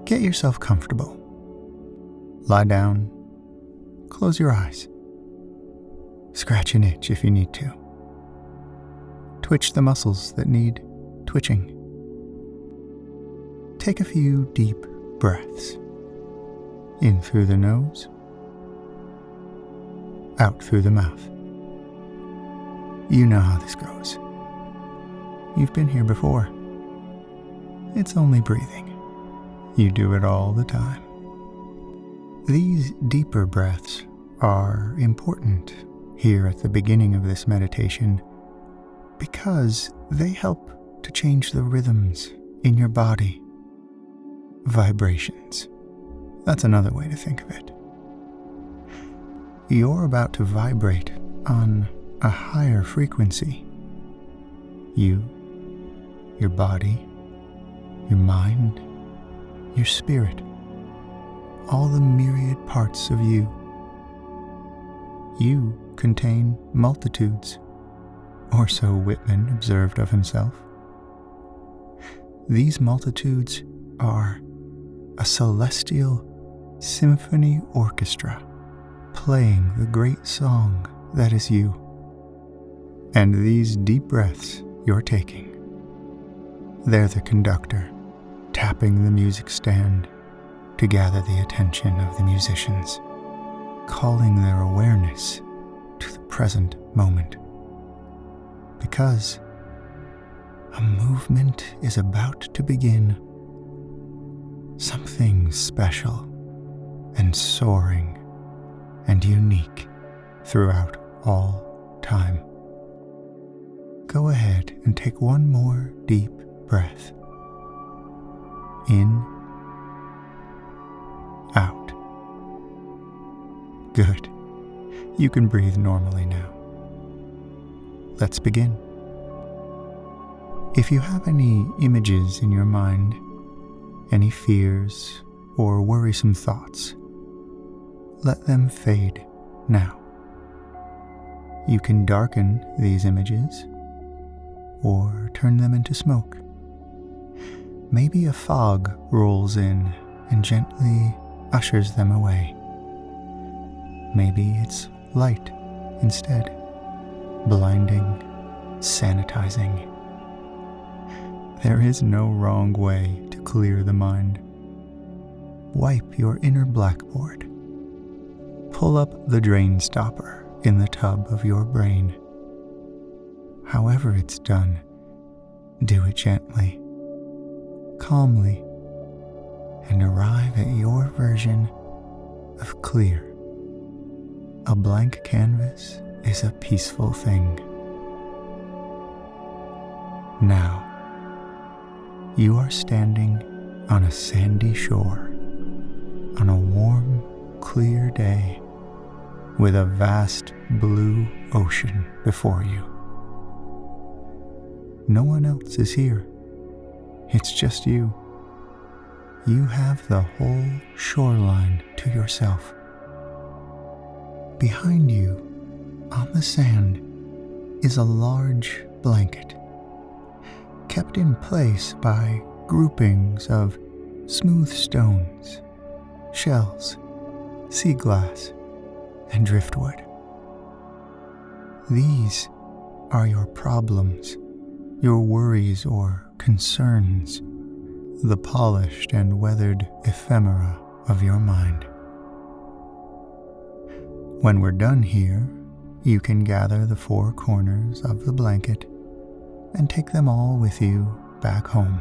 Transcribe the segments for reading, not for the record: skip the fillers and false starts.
Get yourself comfortable. Lie down, close your eyes. Scratch an itch if you need to. Twitch the muscles that need twitching. Take a few deep breaths. In through the nose, out through the mouth. You know how this goes. You've been here before. It's only breathing. You do it all the time. These deeper breaths are important here at the beginning of this meditation because they help to change the rhythms in your body. Vibrations. That's another way to think of it. You're about to vibrate on a higher frequency. You, your body, your mind, your spirit, all the myriad parts of you. You contain multitudes, or so Whitman observed of himself. These multitudes are a celestial symphony orchestra playing the great song that is you. And these deep breaths you're taking, they're the conductor tapping the music stand to gather the attention of the musicians, calling their awareness to the present moment. Because a movement is about to begin, something special and soaring and unique throughout all time. Go ahead and take one more deep breath. In, out. Good. You can breathe normally now. Let's begin. If you have any images in your mind, any fears or worrisome thoughts, let them fade now. You can darken these images or turn them into smoke. Maybe a fog rolls in and gently ushers them away. Maybe it's light instead, blinding, sanitizing. There is no wrong way to clear the mind. Wipe your inner blackboard. Pull up the drain stopper in the tub of your brain. However it's done, do it gently, calmly, and arrive at your version of clear. A blank canvas is a peaceful thing. Now, you are standing on a sandy shore, on a warm, clear day, with a vast blue ocean before you. No one else is here. It's just you. You have the whole shoreline to yourself. Behind you, on the sand, is a large blanket, kept in place by groupings of smooth stones, shells, sea glass, and driftwood. These are your problems, your worries or concerns, the polished and weathered ephemera of your mind. When we're done here, you can gather the four corners of the blanket and take them all with you back home.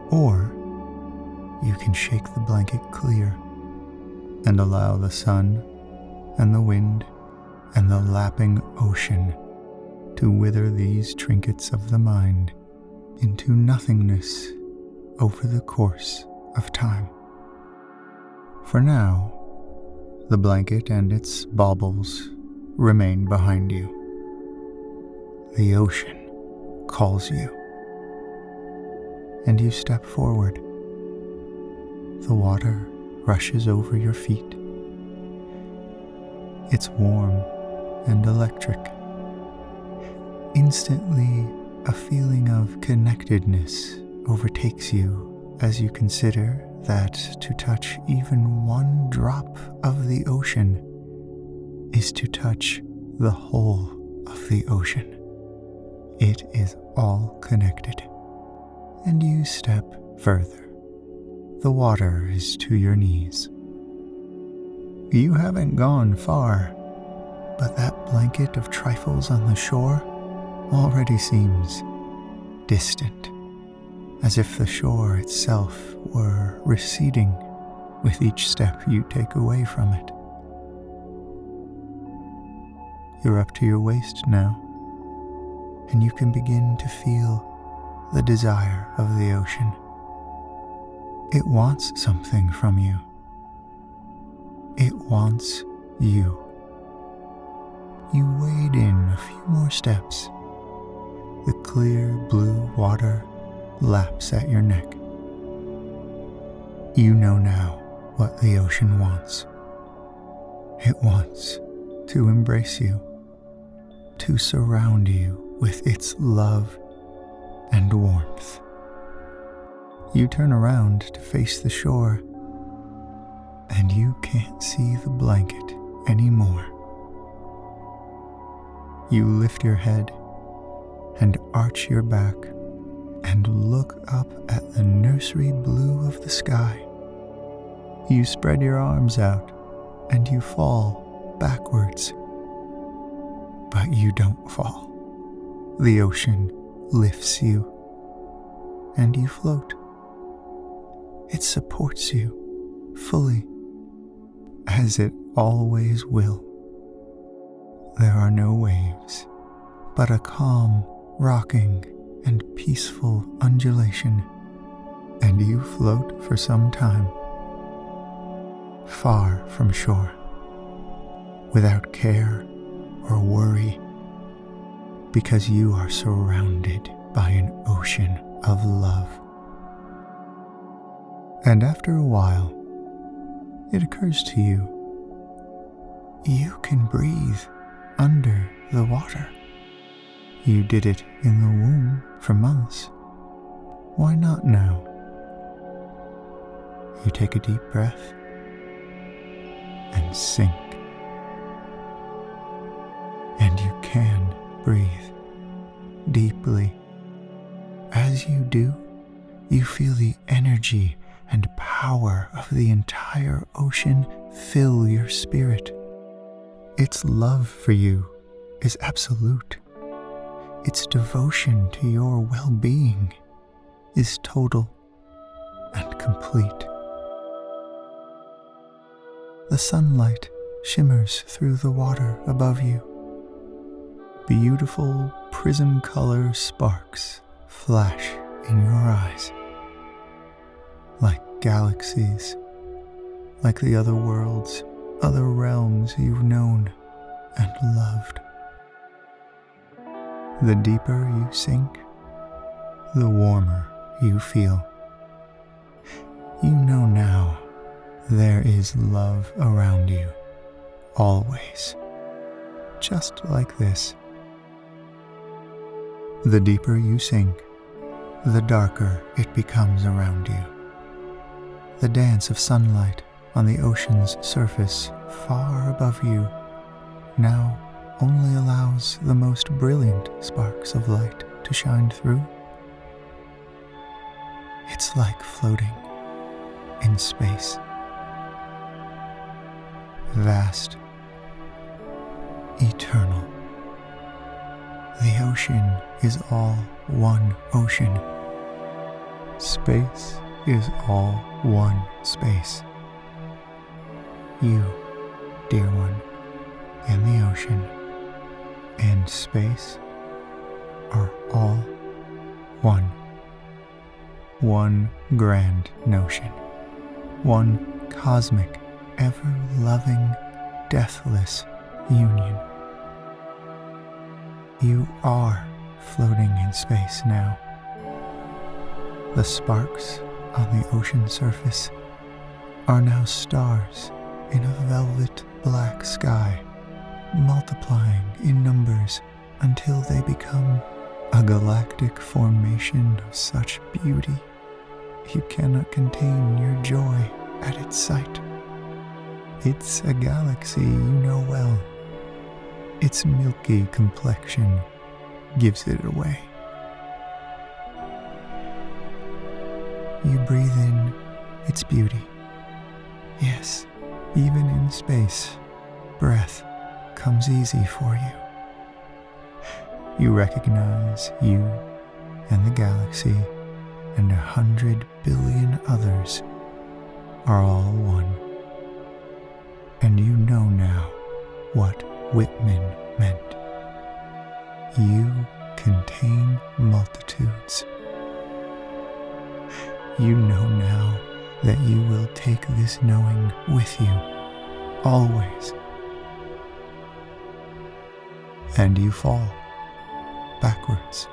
Or you can shake the blanket clear and allow the sun and the wind and the lapping ocean to wither these trinkets of the mind into nothingness over the course of time. For now, the blanket and its baubles remain behind you. The ocean calls you, and you step forward. The water rushes over your feet. It's warm and electric. Instantly, a feeling of connectedness overtakes you as you consider that to touch even one drop of the ocean is to touch the whole of the ocean. It is all connected. And you step further. The water is to your knees. You haven't gone far, but that blanket of trifles on the shore already seems distant, as if the shore itself were receding with each step you take away from it. You're up to your waist now, and you can begin to feel the desire of the ocean. It wants something from you. It wants you. You wade in a few more steps. The clear blue water laps at your neck. You know now what the ocean wants. It wants to embrace you, to surround you with its love and warmth. You turn around to face the shore, and you can't see the blanket anymore. You lift your head and arch your back and look up at the nursery blue of the sky. You spread your arms out and you fall backwards. But you don't fall. The ocean lifts you and you float. It supports you fully, as it always will. There are no waves, but a calm, rocking, and peaceful undulation, and you float for some time, far from shore, without care or worry, because you are surrounded by an ocean of love. And after a while, it occurs to you, you can breathe under the water. You did it in the womb for months. Why not now? You take a deep breath and sink. And you can breathe deeply. As you do, you feel the energy and power of the entire ocean fill your spirit. Its love for you is absolute. Its devotion to your well-being is total and complete. The sunlight shimmers through the water above you. Beautiful prism-color sparks flash in your eyes. Like galaxies, like the other worlds, other realms you've known and loved. The deeper you sink, the warmer you feel. You know now there is love around you, always, just like this. The deeper you sink, the darker it becomes around you. The dance of sunlight on the ocean's surface far above you now only allows the most brilliant sparks of light to shine through. It's like floating in space. Vast, eternal. The ocean is all one ocean. Space is all one space. You, dear one, and the ocean and space are all one. One grand notion. One cosmic, ever-loving, deathless union. You are floating in space now. The sparks on the ocean surface are now stars in a velvet black sky, multiplying in numbers until they become a galactic formation of such beauty you cannot contain your joy at its sight. It's a galaxy you know well. Its milky complexion gives it away. You breathe in its beauty. Yes, even in space, breath comes easy for you. You recognize you and the galaxy and 100 billion others are all one. And you know now what Whitman meant. You contain multitudes. You know now that you will take this knowing with you, always. And you fall backwards.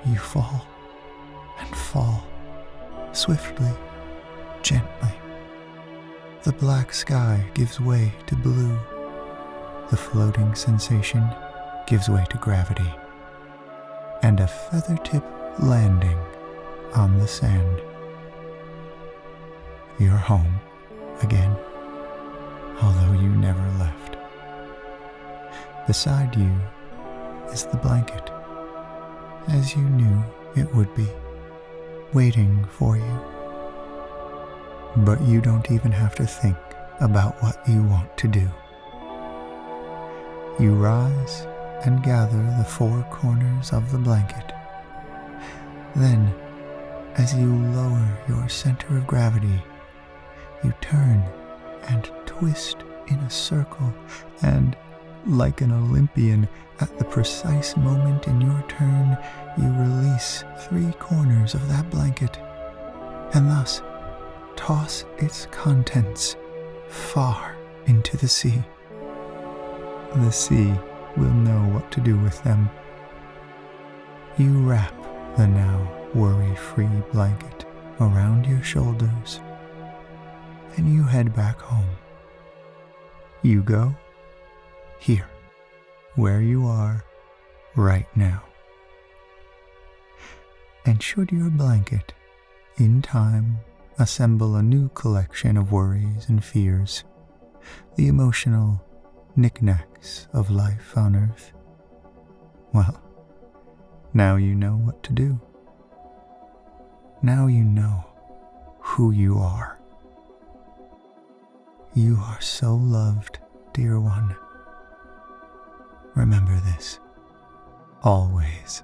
You fall and fall, swiftly, gently. The black sky gives way to blue. The floating sensation gives way to gravity. And a feather-tip landing on the sand. You're home again, although you never left. Beside you is the blanket, as you knew it would be, waiting for you. But you don't even have to think about what you want to do. You rise and gather the four corners of the blanket. Then, as you lower your center of gravity, you turn and twist in a circle, and like an Olympian, at the precise moment in your turn, you release 3 corners of that blanket, and thus toss its contents far into the sea. The sea will know what to do with them. You wrap the now worry-free blanket around your shoulders, and you head back home. You go here, where you are right now. And should your blanket, in time, assemble a new collection of worries and fears, the emotional knickknacks of life on Earth, well, now you know what to do. Now you know who you are. You are so loved, dear one. Remember this, always.